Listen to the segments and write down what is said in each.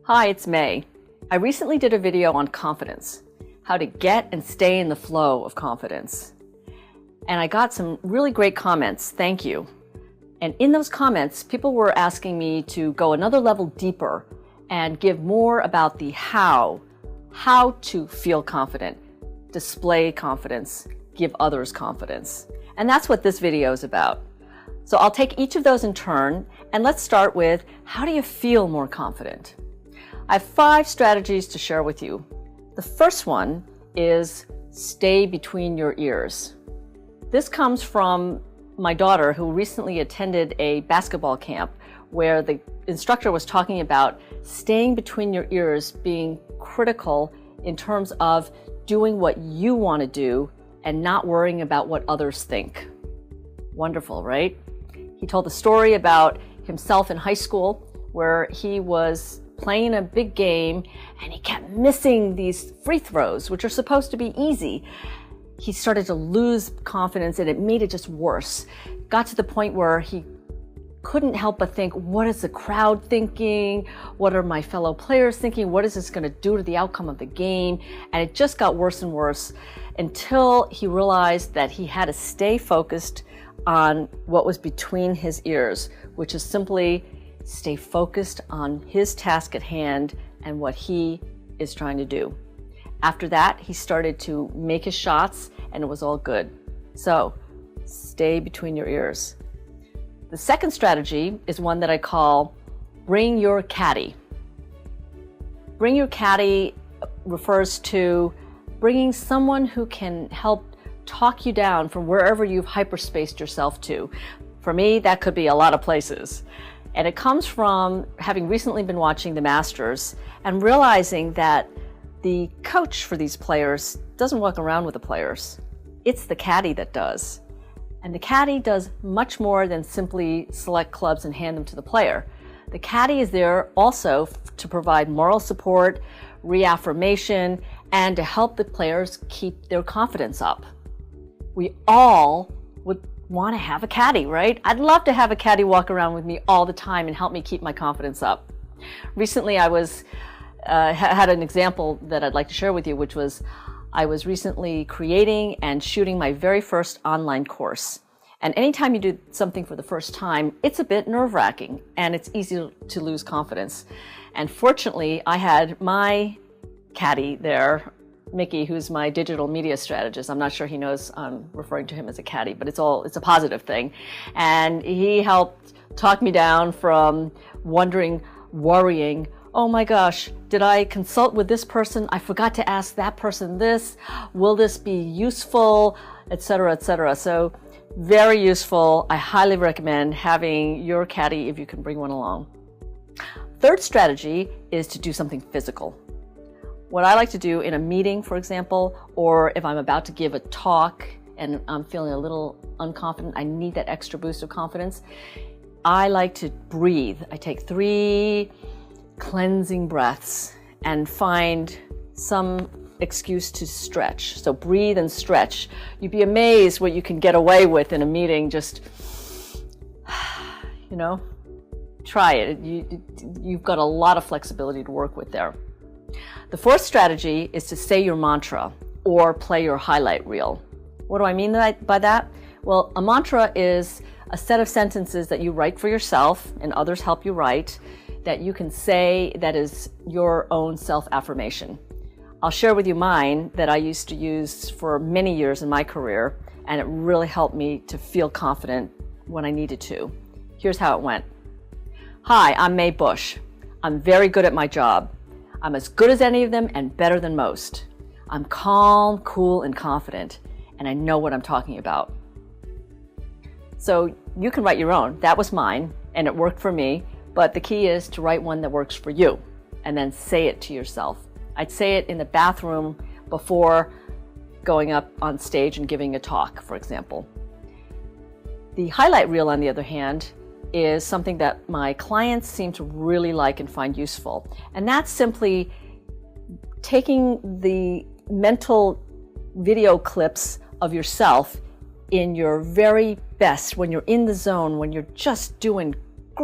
Hi, it's May. I recently did a video on confidence, how to get and stay in the flow of confidence. And I got some really great comments, thank you. And in those comments, people were asking me to go another level deeper and give more about the how to feel confident, display confidence, give others confidence. And that's what this video is about. So I'll take each of those in turn, and let's start with, how do you feel more confident? I have 5 strategies to share with you. The first one is stay between your ears. This comes from my daughter, who recently attended a basketball camp where the instructor was talking about staying between your ears being critical in terms of doing what you want to do and not worrying about what others think. Wonderful, right? He told a story about himself in high school where he was playing a big game and he kept missing these free throws, which are supposed to be easy. He started to lose confidence and it made it just worse. Got to the point where he couldn't help but think, what is the crowd thinking? What are my fellow players thinking? What is this going to do to the outcome of the game? And it just got worse and worse until he realized that he had to stay focused on what was between his ears, which is simply stay focused on his task at hand and what he is trying to do. After that, he started to make his shots and it was all good. So stay between your ears. The second strategy is one that I call bring your caddy. Bring your caddy refers to bringing someone who can help talk you down from wherever you've hyperspaced yourself to. For me, that could be a lot of places. And it comes from having recently been watching the Masters and realizing that the coach for these players doesn't walk around with the players. It's the caddy that does. And the caddy does much more than simply select clubs and hand them to the player. The caddy is there also to provide moral support, reaffirmation, and to help the players keep their confidence up. We all would want to have a caddy, right? I'd love to have a caddy walk around with me all the time and help me keep my confidence up. Recently, I had an example that I'd like to share with you, which was I was recently creating and shooting my very first online course. And anytime you do something for the first time, it's a bit nerve-wracking and it's easy to lose confidence. And fortunately, I had my caddy there, Mickey, who's my digital media strategist. I'm not sure he knows I'm referring to him as a caddy, but it's a positive thing. And he helped talk me down from worrying, oh my gosh, did I consult with this person? I forgot to ask that person this. Will this be useful? Etc., etc. So very useful. I highly recommend having your caddy if you can bring one along. Third strategy is to do something physical. What I like to do in a meeting, for example, or if I'm about to give a talk and I'm feeling a little unconfident, I need that extra boost of confidence, I like to breathe. I take 3 cleansing breaths and find some excuse to stretch. So breathe and stretch. You'd be amazed what you can get away with in a meeting. Just, try it. You've got a lot of flexibility to work with there. The fourth strategy is to say your mantra or play your highlight reel. What do I mean by that? Well, a mantra is a set of sentences that you write for yourself and others help you write that you can say that is your own self-affirmation. I'll share with you mine that I used to use for many years in my career, and it really helped me to feel confident when I needed to. Here's how it went. Hi, I'm May Busch. I'm very good at my job. I'm as good as any of them and better than most. I'm calm, cool, and confident, and I know what I'm talking about. So you can write your own. That was mine, and it worked for me, but the key is to write one that works for you, and then say it to yourself. I'd say it in the bathroom before going up on stage and giving a talk, for example. The highlight reel, on the other hand, is something that my clients seem to really like and find useful. And that's simply taking the mental video clips of yourself in your very best, when you're in the zone, when you're just doing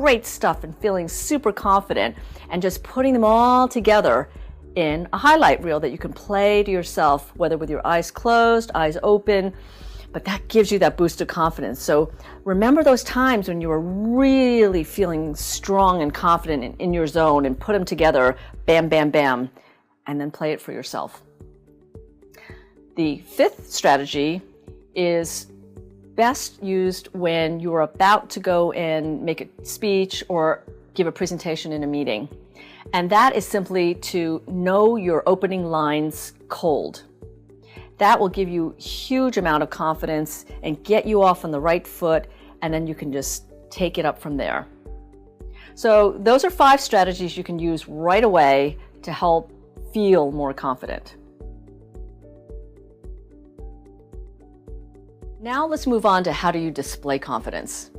great stuff and feeling super confident, and just putting them all together in a highlight reel that you can play to yourself, whether with your eyes closed, eyes open, but that gives you that boost of confidence. So remember those times when you were really feeling strong and confident in your zone, and put them together, bam, bam, bam, and then play it for yourself. The fifth strategy is best used when you're about to go and make a speech or give a presentation in a meeting. And that is simply to know your opening lines cold. That will give you a huge amount of confidence and get you off on the right foot, and then you can just take it up from there. So those are 5 strategies you can use right away to help feel more confident. Now let's move on to how do you display confidence.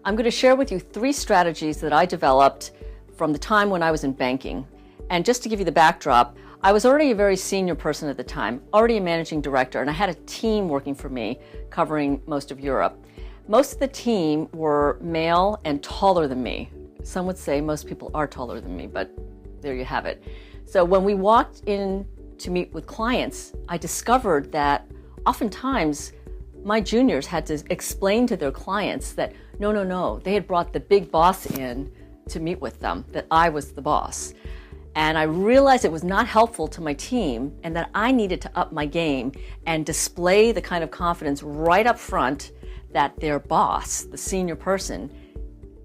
I'm going to share with you 3 strategies that I developed from the time when I was in banking. And just to give you the backdrop, I was already a very senior person at the time, already a managing director, and I had a team working for me covering most of Europe. Most of the team were male and taller than me. Some would say most people are taller than me, but there you have it. So when we walked in to meet with clients, I discovered that oftentimes my juniors had to explain to their clients that no, they had brought the big boss in to meet with them, that I was the boss. And I realized it was not helpful to my team, and that I needed to up my game and display the kind of confidence right up front that their boss, the senior person,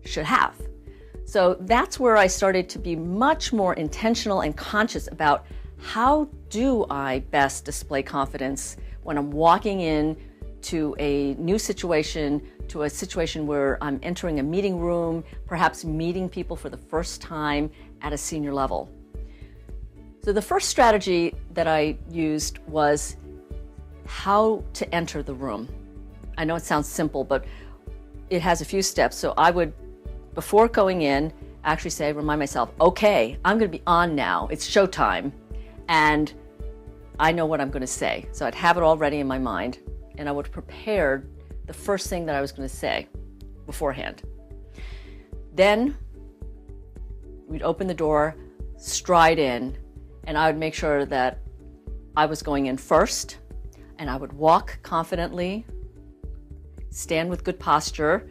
should have. So that's where I started to be much more intentional and conscious about how do I best display confidence when I'm walking in to a new situation, to a situation where I'm entering a meeting room, perhaps meeting people for the first time at a senior level. So the first strategy that I used was how to enter the room. I know it sounds simple, but it has a few steps. So I would, before going in, actually remind myself, okay, I'm going to be on now. It's showtime. And I know what I'm going to say. So I'd have it all ready in my mind, and I would prepare the first thing that I was going to say beforehand. Then we'd open the door, stride in, and I would make sure that I was going in first, and I would walk confidently, stand with good posture,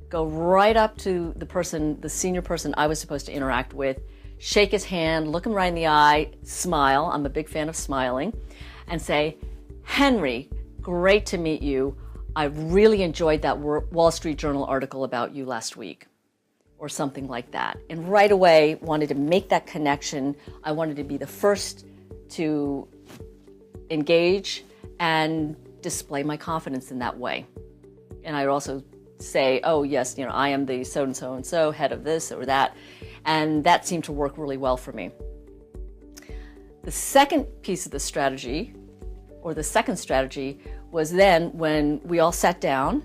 go right up to the senior person I was supposed to interact with, shake his hand, look him right in the eye, smile, I'm a big fan of smiling, and say, Henry, great to meet you. I really enjoyed that Wall Street Journal article about you last week, or something like that. And right away, wanted to make that connection. I wanted to be the first to engage and display my confidence in that way. And I'd also say, oh yes, I am the so-and-so and so, head of this or that. And that seemed to work really well for me. The second piece of the strategy, or the second strategy, was then when we all sat down,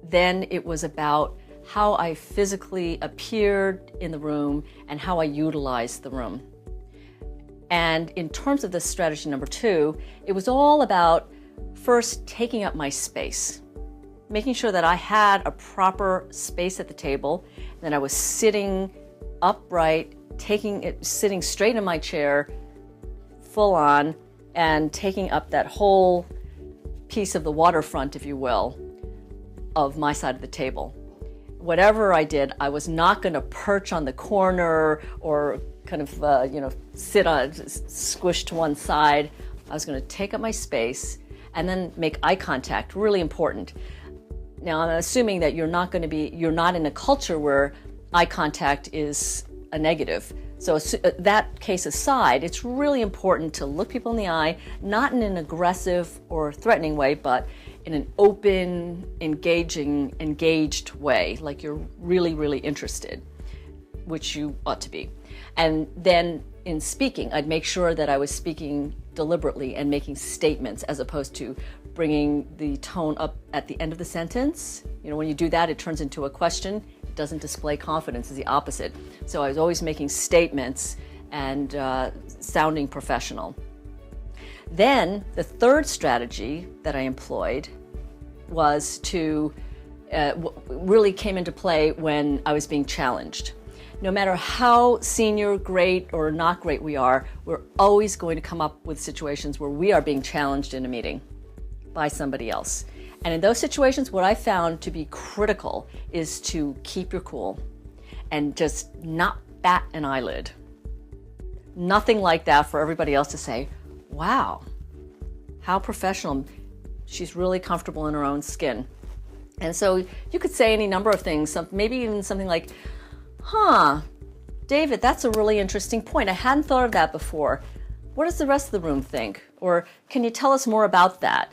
then it was about how I physically appeared in the room and how I utilized the room. And in terms of this strategy number 2, it was all about first taking up my space, making sure that I had a proper space at the table, that I was sitting upright, sitting straight in my chair, full on, and taking up that whole piece of the waterfront, if you will, of my side of the table. Whatever I did, I was not going to perch on the corner or kind of, sit on, squish to one side. I was going to take up my space and then make eye contact, really important. Now, I'm assuming that you're not in a culture where eye contact is a negative. So that case aside, it's really important to look people in the eye, not in an aggressive or threatening way, but in an open, engaged way, like you're really, really interested, which you ought to be. And then in speaking, I'd make sure that I was speaking deliberately and making statements as opposed to bringing the tone up at the end of the sentence. When you do that, it turns into a question. It doesn't display confidence, it's the opposite. So I was always making statements and sounding professional. Then the third strategy that I employed was to really came into play when I was being challenged. No matter how senior, great, or not great we are, we're always going to come up with situations where we are being challenged in a meeting by somebody else. And in those situations, what I found to be critical is to keep your cool and just not bat an eyelid. Nothing like that for everybody else to say, wow, how professional. She's really comfortable in her own skin. And so you could say any number of things, maybe even something like, David, that's a really interesting point. I hadn't thought of that before. What does the rest of the room think? Or can you tell us more about that?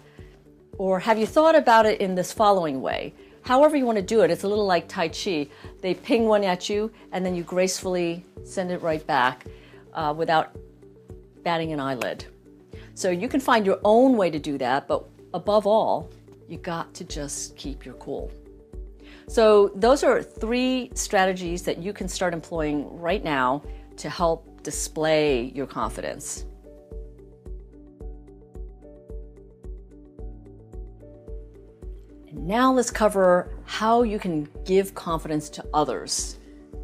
Or have you thought about it in this following way? However you want to do it, it's a little like Tai Chi. They ping one at you, and then you gracefully send it right back without batting an eyelid. So you can find your own way to do that, but above all, you got to just keep your cool. So those are 3 strategies that you can start employing right now to help display your confidence. And now let's cover how you can give confidence to others.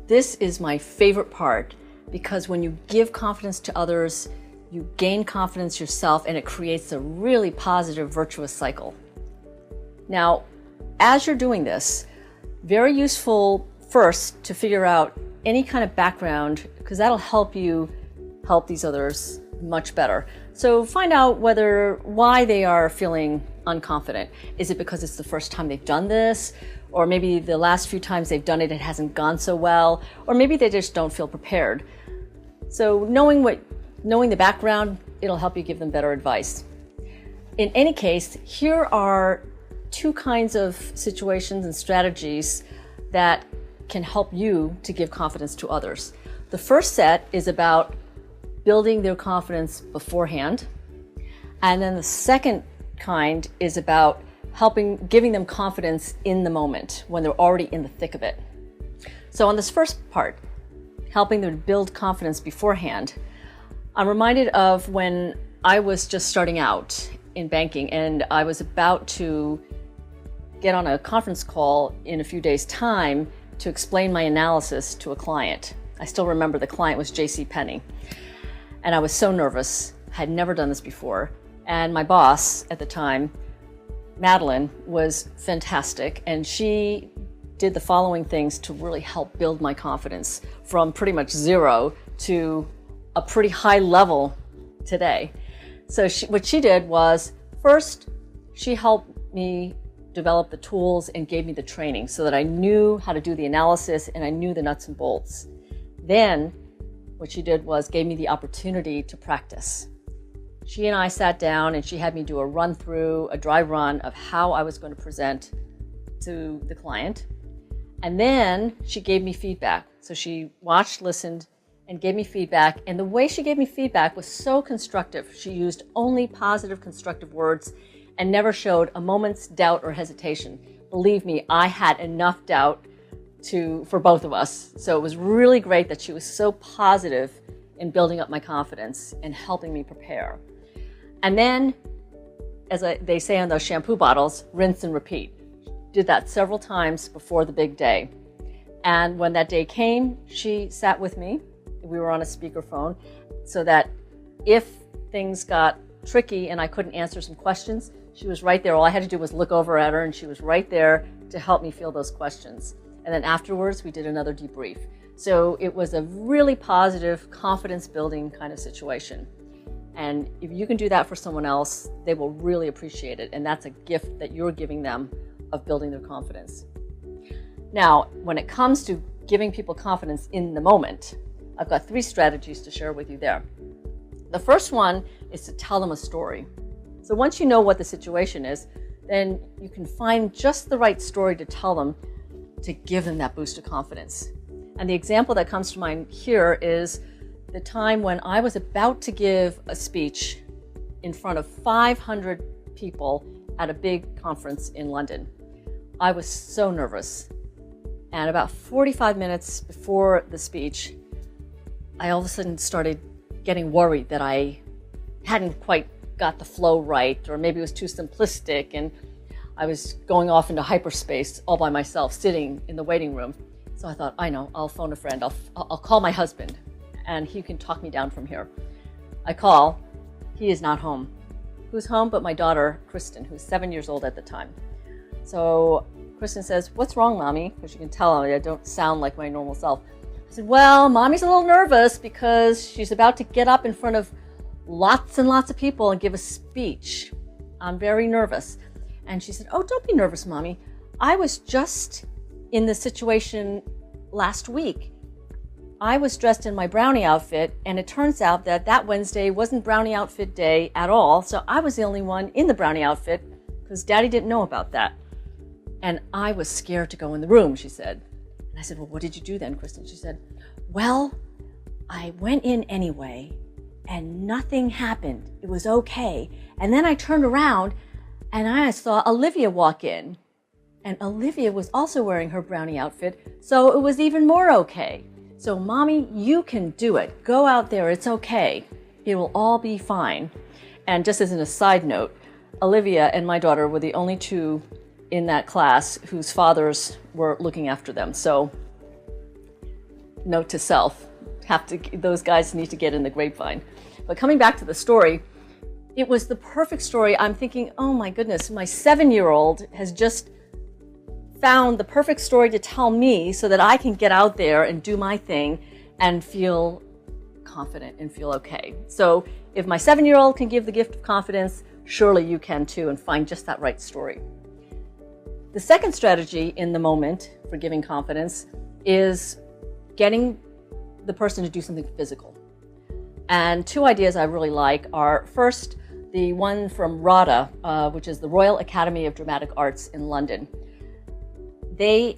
This is my favorite part because when you give confidence to others, you gain confidence yourself and it creates a really positive, virtuous cycle. Now, as you're doing this, very useful first to figure out any kind of background because that'll help you help these others much better. So find out why they are feeling unconfident. Is it because it's the first time they've done this? Or maybe the last few times they've done it, it hasn't gone so well. Or maybe they just don't feel prepared. So knowing the background, it'll help you give them better advice. In any case, here are 2 kinds of situations and strategies that can help you to give confidence to others. The first set is about building their confidence beforehand. And then the second kind is about giving them confidence in the moment when they're already in the thick of it. So on this first part, helping them to build confidence beforehand, I'm reminded of when I was just starting out in banking and I was about to get on a conference call in a few days' time to explain my analysis to a client. I still remember the client was J.C. Penney. And I was so nervous, had never done this before. And my boss at the time, Madeline, was fantastic. And she did the following things to really help build my confidence from pretty much 0 to a pretty high level today. So what she did was, first, she helped me develop the tools and gave me the training so that I knew how to do the analysis and I knew the nuts and bolts. Then what she did was gave me the opportunity to practice. She and I sat down and she had me do a run through, a dry run of how I was going to present to the client. And then she gave me feedback. So she watched, listened, and gave me feedback. And the way she gave me feedback was so constructive. She used only positive, constructive words and never showed a moment's doubt or hesitation. Believe me, I had enough doubt for both of us. So it was really great that she was so positive in building up my confidence and helping me prepare. And then, they say on those shampoo bottles, rinse and repeat. Did that several times before the big day. And when that day came, she sat with me. We were on a speakerphone so that if things got tricky and I couldn't answer some questions, she was right there. All I had to do was look over at her and she was right there to help me field those questions. And then afterwards, we did another debrief. So it was a really positive, confidence-building kind of situation. And if you can do that for someone else, they will really appreciate it. And that's a gift that you're giving them of building their confidence. Now, when it comes to giving people confidence in the moment, I've got 3 strategies to share with you there. The first one is to tell them a story. So once you know what the situation is, then you can find just the right story to tell them to give them that boost of confidence. And the example that comes to mind here is the time when I was about to give a speech in front of 500 people at a big conference in London. I was so nervous. And about 45 minutes before the speech, I all of a sudden started getting worried that I hadn't quite got the flow right, or maybe it was too simplistic. And I was going off into hyperspace all by myself, sitting in the waiting room. So I thought, I know, I'll phone a friend. I'll call my husband, and he can talk me down from here. I call. He is not home. Who's home but my daughter, Kristen, who's 7 years old at the time. So Kristen says, "What's wrong, Mommy?" Because you can tell I don't sound like my normal self. I said, "Well, Mommy's a little nervous because she's about to get up in front of lots and lots of people and give a speech. I'm very nervous." And she said, "Oh, don't be nervous, Mommy. I was just in this situation last week. I was dressed in my brownie outfit, and it turns out that Wednesday wasn't brownie outfit day at all, so I was the only one in the brownie outfit because Daddy didn't know about that. And I was scared to go in the room," she said. And I said, "Well, what did you do then, Kristen?" She said, "Well, I went in anyway, and nothing happened. It was okay. And then I turned around, and I saw Olivia walk in. And Olivia was also wearing her brownie outfit, so it was even more okay. So, Mommy, you can do it. Go out there. It's okay. It will all be fine." And just as an aside note, Olivia and my daughter were the only two in that class whose fathers were looking after them. So, note to self, those guys need to get in the grapevine. But coming back to the story, it was the perfect story. I'm thinking, oh my goodness, my 7-year-old has just found the perfect story to tell me so that I can get out there and do my thing and feel confident and feel okay. So if my 7-year-old can give the gift of confidence, surely you can too, and find just that right story. The second strategy in the moment for giving confidence is getting the person to do something physical. And two ideas I really like are, first, the one from RADA, which is the Royal Academy of Dramatic Arts in London. They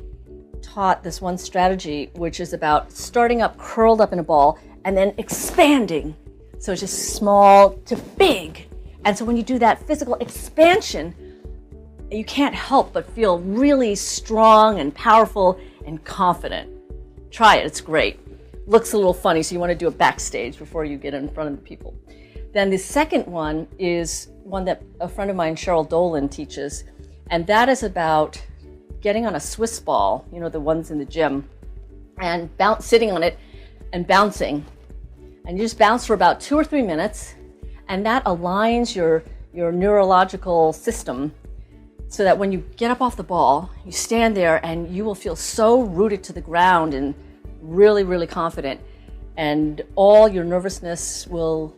taught this one strategy, which is about starting up curled up in a ball and then expanding. So it's just small to big. And so when you do that physical expansion, you can't help but feel really strong and powerful and confident. Try it, it's great. Looks a little funny, so you want to do it backstage before you get in front of the people. Then the second one is one that a friend of mine, Cheryl Dolan, teaches, and that is about getting on a Swiss ball, you know, the ones in the gym, and sitting on it and bouncing. And you just bounce for about 2 or 3 minutes, and that aligns your neurological system so that when you get up off the ball, you stand there and you will feel so rooted to the ground and really, really confident, and all your nervousness will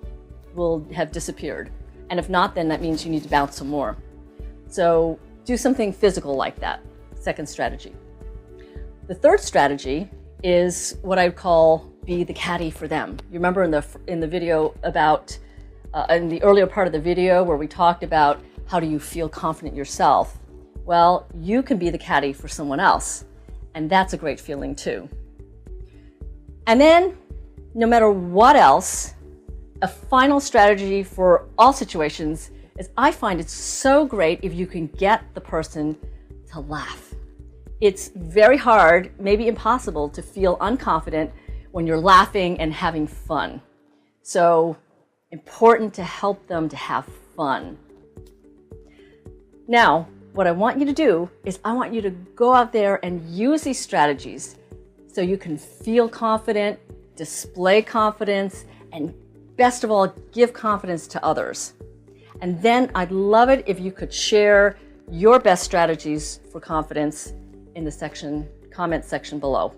have disappeared. And if not, then that means you need to bounce some more. So do something physical like that. Second strategy. The third strategy is what I would call be the caddy for them. You remember in the video about in the earlier part of the video where we talked about how do you feel confident yourself? Well, you can be the caddy for someone else, and that's a great feeling too. And then, no matter what else, a final strategy for all situations is I find it's so great if you can get the person to laugh. It's very hard, maybe impossible, to feel unconfident when you're laughing and having fun. So important to help them to have fun. Now, what I want you to do is I want you to go out there and use these strategies so you can feel confident, display confidence, and best of all, give confidence to others. And then I'd love it if you could share your best strategies for confidence in the comment section below.